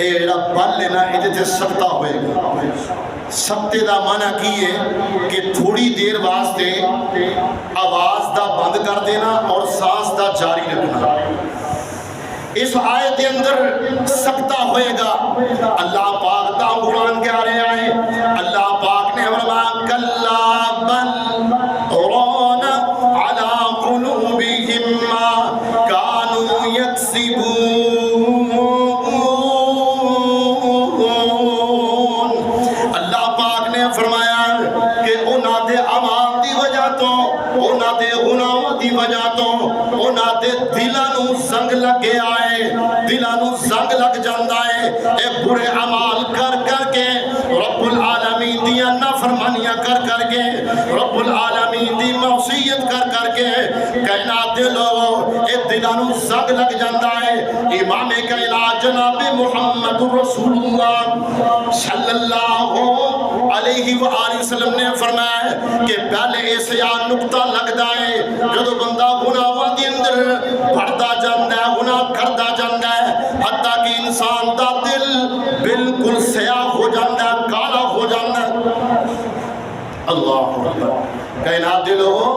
اے جڑا بل لینا تے سکتا ہوئے گا. سکتے دا معنی کی ہے کہ تھوڑی دیر واسطے آواز دا بند کر دینا اور سانس دا جاری رکھنا. اس آیت کے اندر سکتا ہوئے گا. اللہ پاک دا قرآن کے آ رہے آئے اللہ پاک نے فرمایا کلا بل ران علی قلوبہم ما کانوا یکسبون. اللہ پاک نے فرمایا کہ انہاں دے اعمال دی وجہ تو انہاں دے گناہوں دی وجہ تو انہاں دے دلاں نوں زنگ لگے آئے دلاں نوں زنگ لگ جاندا ہے. اے برے اعمال کر کر کے رب العالمین دی نافرمانیاں کر کر کے رب العالمین دی معصیت کر کر کے کائنات دے لوگوں اے دلاں نوں زنگ لگ جاندا ہے. امام کائنات جناب محمد رسول اللہ صلی اللہ علیہ وآلہ وسلم نے فرمایا کہ پہلے ایسے نقطہ لگدا ہے جدو بندہ گناہاں دے اندر بڑھدا جاندا ہے گناہ کردا جاندا ہے حتیٰ کہ انسان دا دل بالکل سیاہ ہو جاندا ہے کالا ہو جاندا ہے. اللہ اکبر. کائنات دے لوگوں